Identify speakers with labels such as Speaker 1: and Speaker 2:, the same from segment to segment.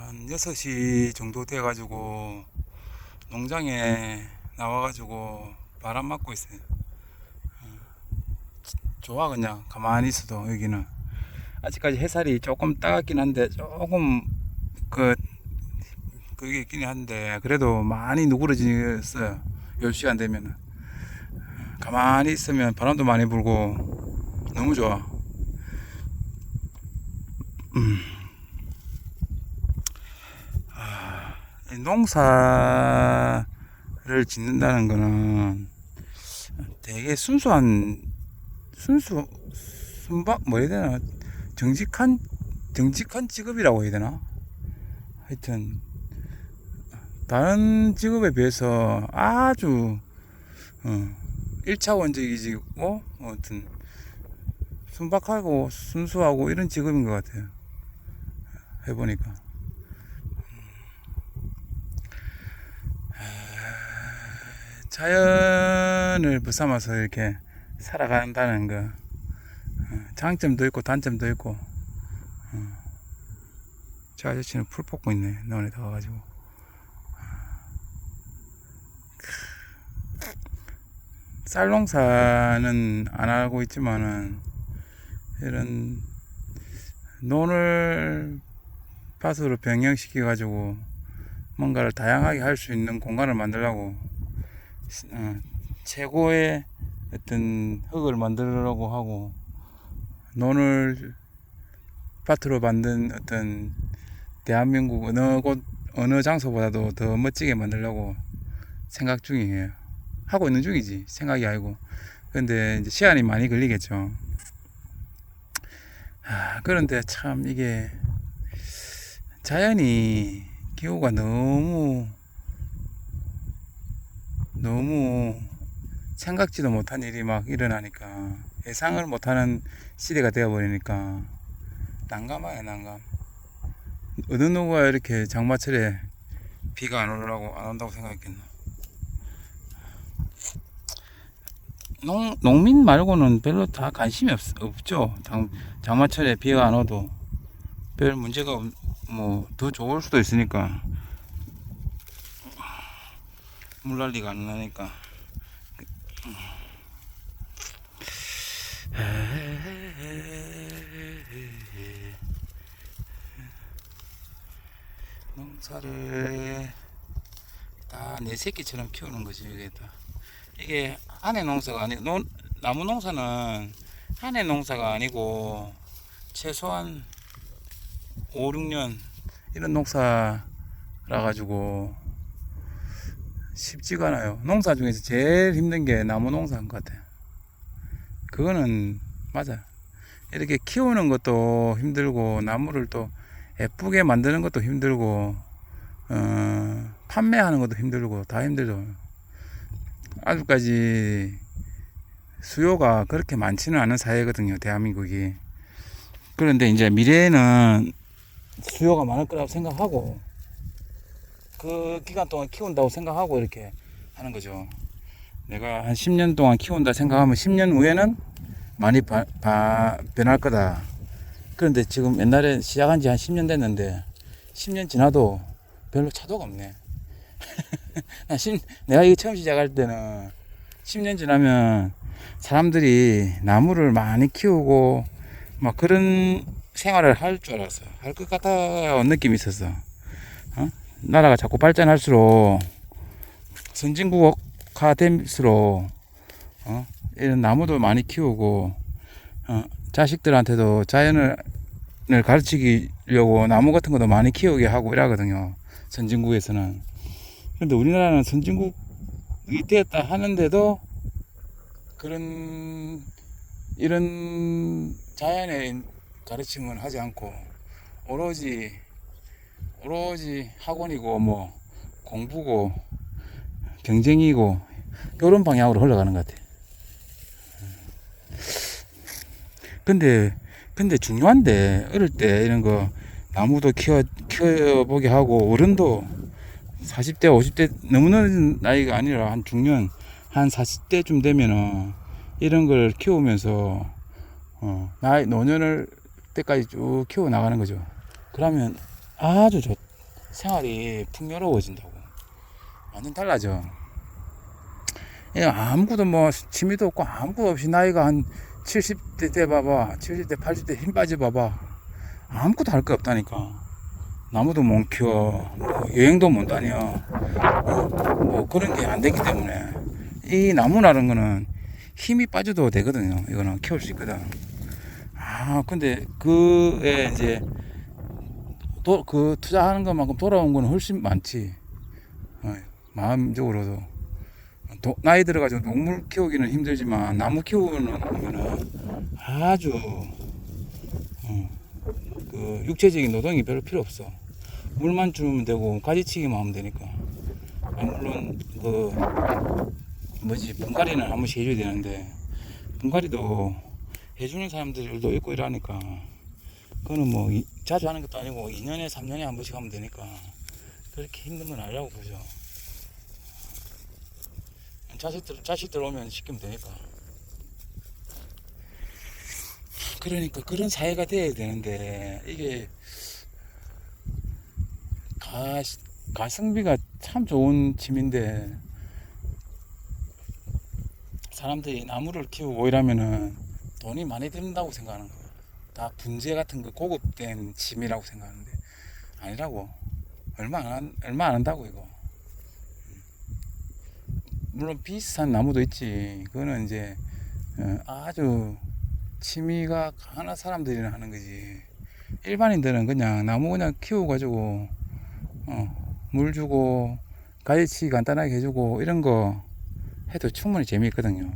Speaker 1: 한 6시 정도 돼가지고 농장에 나와가지고 바람 맞고 있어요. 좋아, 그냥 가만히 있어도. 여기는 아직까지 햇살이 조금 따갑긴 한데 조금 그 그게 있긴 한데 그래도 많이 누그러졌어요. 10시간 되면은 가만히 있으면 바람도 많이 불고 너무 좋아. 이 농사를 짓는다는 거는 되게 순수 순박 뭐 해야 되나, 정직한 직업이라고 해야 되나. 하여튼 다른 직업에 비해서 아주 1차원적이고 하여튼 순박하고 순수하고 이런 직업인 것 같아요, 해보니까. 자연을 벗삼아서 이렇게 살아간다는 거, 장점도 있고 단점도 있고. 저 아저씨는 풀 뽑고 있네, 논에 나가가지고. 쌀 농사는 안 하고 있지만은 이런 논을 밭으로 변경시켜 가지고 뭔가를 다양하게 할 수 있는 공간을 만들려고, 최고의 어떤 흙을 만들려고 하고, 논을 밭으로 만든 어떤 대한민국 어느 곳 어느 장소보다도 더 멋지게 만들려고 생각 중이에요. 하고 있는 중이지, 생각이 아니고. 근데 이제 시간이 많이 걸리겠죠. 그런데 참 이게 자연이 기후가 너무 생각지도 못한 일이 막 일어나니까, 예상을 못하는 시대가 되어버리니까 난감해요, 난감. 어느 누가 이렇게 장마철에 비가 안 온다고 생각했겠나. 농민 말고는 별로 다 관심이 없죠. 장마철에 비가 안 와도 별 문제가 뭐 더 좋을 수도 있으니까, 물난리가 안 나니까. 농사를 다 내 새끼처럼 키우는 거지, 이게 다. 이게 한해 농사가 아니고, 나무 농사는 한해 농사가 아니고 최소한 5, 6년 이런 농사라 가지고 쉽지가 않아요. 농사 중에서 제일 힘든 게 나무 농사인 것 같아요. 그거는 맞아. 이렇게 키우는 것도 힘들고 나무를 또 예쁘게 만드는 것도 힘들고, 판매하는 것도 힘들고 다 힘들죠. 아직까지 수요가 그렇게 많지는 않은 사회거든요, 대한민국이. 그런데 이제 미래에는 수요가 많을 거라고 생각하고, 그 기간 동안 키운다고 생각하고 이렇게 하는 거죠. 내가 한 10년 동안 키운다 생각하면 10년 후에는 많이 변할 거다. 그런데 지금 옛날에 시작한 지 한 10년 됐는데 10년 지나도 별로 차도가 없네. 내가 이거 처음 시작할 때는 10년 지나면 사람들이 나무를 많이 키우고 막 그런 생활을 할 줄 알았어. 할 것 같다는 느낌이 있었어. 나라가 자꾸 발전할수록, 선진국화 될수록 이런 나무도 많이 키우고, 자식들한테도 자연을 가르치려고 나무 같은 것도 많이 키우게 하고 이러거든요, 선진국에서는. 근데 우리나라는 선진국이 되었다 하는데도 이런 자연의 가르침은 하지 않고 오로지 학원이고 뭐 공부고 경쟁이고 이런 방향으로 흘러가는 것 같아. 근데 중요한데, 어릴 때 이런 거 나무도 키워보게 하고, 어른도 40대 50대 너무 늦은 나이가 아니라 한 중년 한 40대쯤 되면은 이런 걸 키우면서 노년을 때까지 쭉 키워 나가는 거죠. 그러면 아주 생활이 풍요로워진다고. 완전 달라져. 예, 아무것도 뭐 취미도 없고 아무것도 없이 나이가 한 70대 때 봐봐. 70대 80대 힘 빠져 봐봐. 아무것도 할 거 없다니까. 나무도 못 키워, 뭐 여행도 못 다녀, 뭐 그런 게 안 되기 때문에 이 나무라는 거는 힘이 빠져도 되거든요. 이거는 키울 수 있거든. 근데 그에 이제 그 투자하는 것만큼 돌아온 거는 훨씬 많지. 마음적으로도 나이 들어가지고 동물 키우기는 힘들지만 나무 키우는 거는 아주 그 육체적인 노동이 별로 필요 없어. 물만 주면 되고 가지치기만 하면 되니까. 물론 그 분갈이는 한 번씩 해줘야 되는데 분갈이도 해주는 사람들도 있고 이러니까 그거는 뭐 자주 하는 것도 아니고 2년에 3년에 한 번씩 하면 되니까 그렇게 힘든 건 아니라고 보죠. 자식들 오면 시키면 되니까. 그러니까 그런 사회가 돼야 되는데 이게 가성비가 참 좋은 취미인데 사람들이 나무를 키우고 이러면은 돈이 많이 든다고 생각하는 거야. 다 분재 같은 거 고급된 취미라고 생각하는데 아니라고. 얼마 안 한다고 이거. 물론 비싼 나무도 있지. 그거는 이제 아주 취미가 강한 사람들이나 하는 거지. 일반인들은 그냥 나무 그냥 키워가지고 물 주고 가지치기 간단하게 해주고 이런 거 해도 충분히 재미있거든요.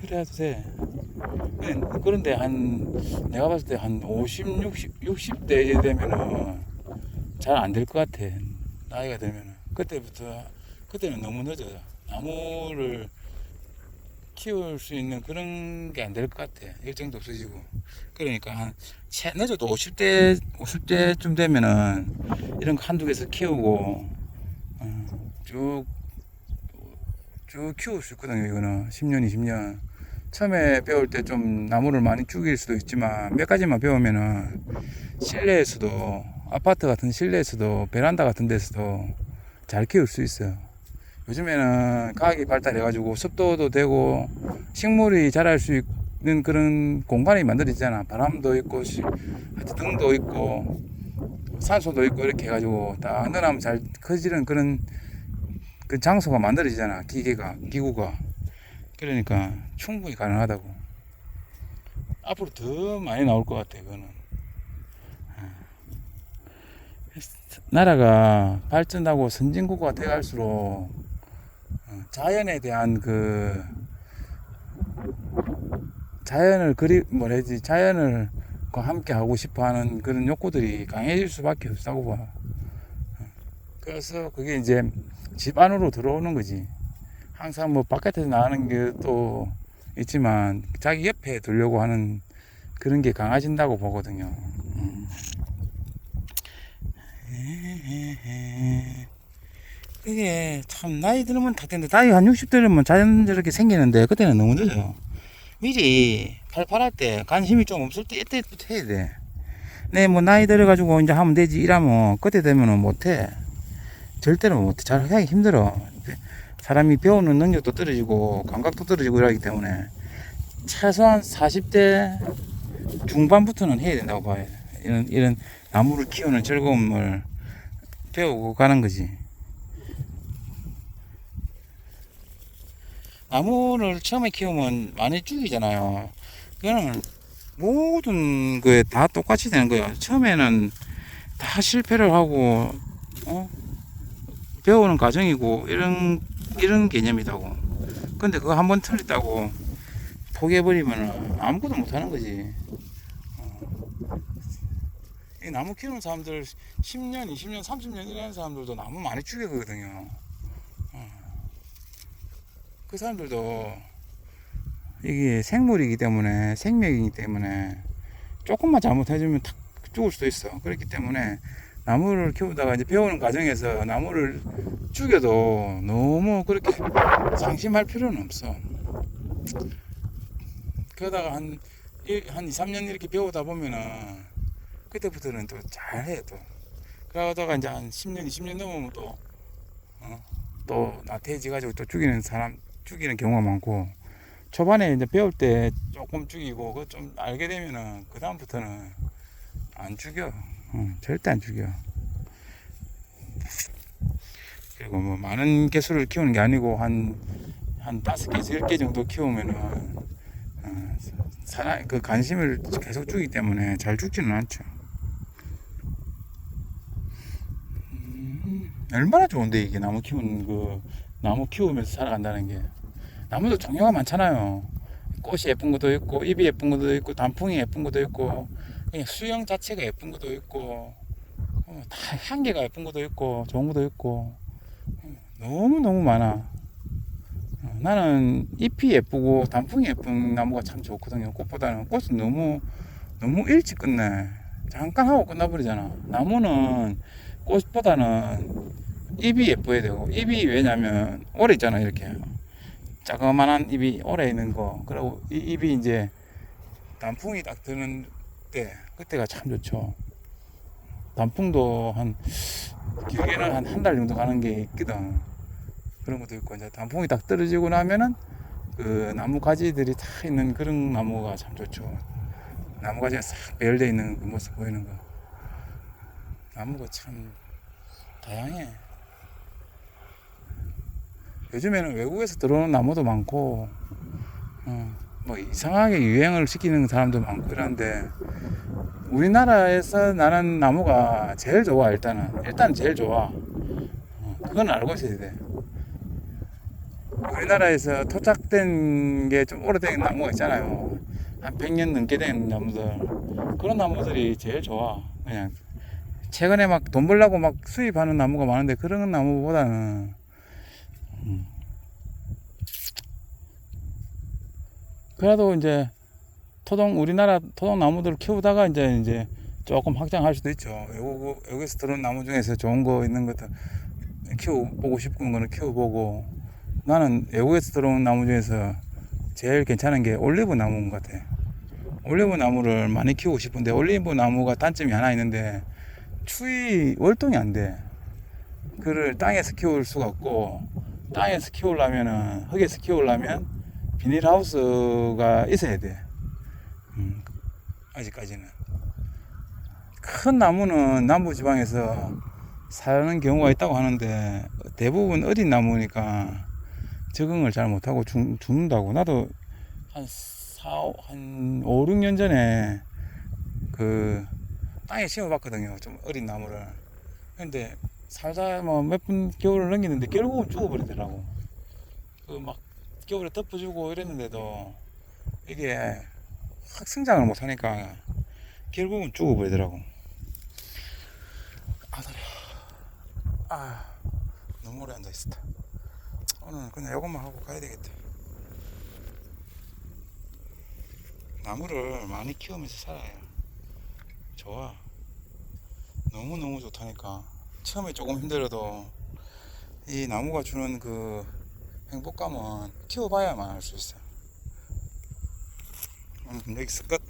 Speaker 1: 그래야도 돼. 그런데 내가 봤을 때 한 50, 60대 되면은 잘 안 될 것 같아. 나이가 들면은. 그때는 너무 늦어. 나무를 키울 수 있는 그런 게 안 될 것 같아. 일정도 없어지고. 그러니까 늦어도 50대쯤 되면은 이런 거 한두 개서 키우고 쭉 키울 수 있거든요. 이거는 10년, 20년. 처음에 배울 때 좀 나무를 많이 죽일 수도 있지만 몇 가지만 배우면은 실내에서도 아파트 같은 실내에서도 베란다 같은 데서도 잘 키울 수 있어요. 요즘에는 과학이 발달해가지고 습도도 되고 식물이 자랄 수 있는 그런 공간이 만들어지잖아. 바람도 있고 등도 있고 산소도 있고 이렇게 해가지고 다 넣어놓으면 잘 커지는 그런 그 장소가 만들어지잖아. 기구가. 그러니까 충분히 가능하다고. 앞으로 더 많이 나올 것 같아. 그거는 나라가 발전하고 선진국가 돼갈수록 자연에 대한 자연을 함께 하고 싶어 하는 그런 욕구들이 강해질 수밖에 없다고 봐. 그래서 그게 이제 집 안으로 들어오는 거지. 항상 뭐 바깥에서 나가는 게 또 있지만 자기 옆에 두려고 하는 그런 게 강해진다고 보거든요. 그게 참 나이 들면 다 되는데 나이 한 60대면 자연스럽게 생기는데 그때는 너무 늦어. 미리 팔팔할 때 관심이 좀 없을 때 이때부터 해야 돼. 뭐 나이 들어가지고 이제 하면 되지 이러면 그때 되면은 못해. 절대로 못해. 잘 하기 힘들어. 사람이 배우는 능력도 떨어지고 감각도 떨어지고 이러기 때문에 최소한 40대 중반부터는 해야 된다고 봐요. 이런 나무를 키우는 즐거움을 배우고 가는 거지. 나무를 처음에 키우면 많이 죽이잖아요. 그거는 모든 거에 다 똑같이 되는 거야. 처음에는 다 실패를 하고 배우는 과정이고 이런 개념이라고. 근데 그거 한번 틀렸다고 포기해버리면 아무것도 못하는 거지. 이 나무 키우는 사람들 10년, 20년, 30년 일하는 사람들도 나무 많이 죽이거든요. 그 사람들도 이게 생물이기 때문에 생명이기 때문에 조금만 잘못해주면 탁 죽을 수도 있어. 그렇기 때문에 나무를 키우다가 이제 배우는 과정에서 나무를 죽여도 너무 그렇게 상심할 필요는 없어. 그러다가 한 2, 3년 이렇게 배우다 보면은 그때부터는 또 잘해. 또 그러다가 이제 한 10년, 20년 넘으면 또 나태해져 가지고 또 죽이는 경우가 많고, 초반에 이제 배울 때 조금 죽이고 그 좀 알게 되면은 그 다음부터는 안 죽여. 절대 안 죽여. 그리고 뭐 많은 개수를 키우는 게 아니고 한 5개에서 10개 정도 키우면은 그 관심을 계속 주기 때문에 잘 죽지는 않죠. 얼마나 좋은데 이게 나무 키우면서 살아간다는 게. 나무도 종류가 많잖아요. 꽃이 예쁜 것도 있고, 잎이 예쁜 것도 있고, 단풍이 예쁜 것도 있고, 그냥 수영 자체가 예쁜 것도 있고, 다 향기가 예쁜 것도 있고, 좋은 것도 있고, 너무너무 많아. 나는 잎이 예쁘고 단풍이 예쁜 나무가 참 좋거든요. 꽃보다는. 꽃은 너무 일찍 끝내. 잠깐 하고 끝나버리잖아. 나무는 꽃보다는 잎이 예뻐야 되고, 잎이 왜냐면 오래 있잖아. 이렇게 자그마한 잎이 오래 있는 거. 그리고 이 잎이 이제 단풍이 딱 드는 그때가 참 좋죠. 단풍도 길게는 한 달 정도 가는 게 있거든. 그런 것도 있고, 이제 단풍이 딱 떨어지고 나면은 그 나무 가지들이 다 있는 그런 나무가 참 좋죠. 나무 가지가 싹 배열되어 있는 그 모습 보이는 거. 나무가 참 다양해. 요즘에는 외국에서 들어오는 나무도 많고, 뭐 이상하게 유행을 시키는 사람도 많고 이런데, 우리나라에서 나는 나무가 제일 좋아. 일단 제일 좋아. 그건 알고 있어야 돼. 우리나라에서 토착된 게 좀 오래된 나무가 있잖아요. 한 100년 넘게 된 나무들. 그런 나무들이 제일 좋아. 그냥 최근에 막 돈 벌려고 막 수입하는 나무가 많은데, 그런 나무보다는 그래도 이제 우리나라 토종 나무들을 키우다가 이제 조금 확장할 수도 있죠. 외국에서 들어온 나무 중에서 좋은 거 있는 것도 키워보고 싶은 거는 키워보고, 나는 외국에서 들어온 나무 중에서 제일 괜찮은 게 올리브 나무인 것 같아. 올리브 나무를 많이 키우고 싶은데, 올리브 나무가 단점이 하나 있는데, 추위 월동이 안 돼. 그를 땅에서 키울 수가 없고, 땅에서 키우려면은, 흙에서 키우려면 비닐하우스가 있어야 돼. 아직까지는. 큰 나무는 남부지방에서 사는 경우가 있다고 하는데, 대부분 어린 나무니까 적응을 잘 못하고 죽는다고. 나도 한 5, 6년 전에 그 땅에 심어봤거든요. 좀 어린 나무를. 근데 살다 뭐 몇 분 겨울을 넘기는데 결국은 죽어버리더라고. 그 막 겨울에 덮어주고 이랬는데도 이게 확 성장을 못하니까 결국은 죽어버리더라고. 너무 오래 앉아있었다. 오늘 그냥 이것만 하고 가야 되겠다. 나무를 많이 키우면서 살아요. 좋아. 너무너무 좋다니까. 처음에 조금 힘들어도 이 나무가 주는 그 행복감은 키워봐야만 알 수 있어. 여기서 끝.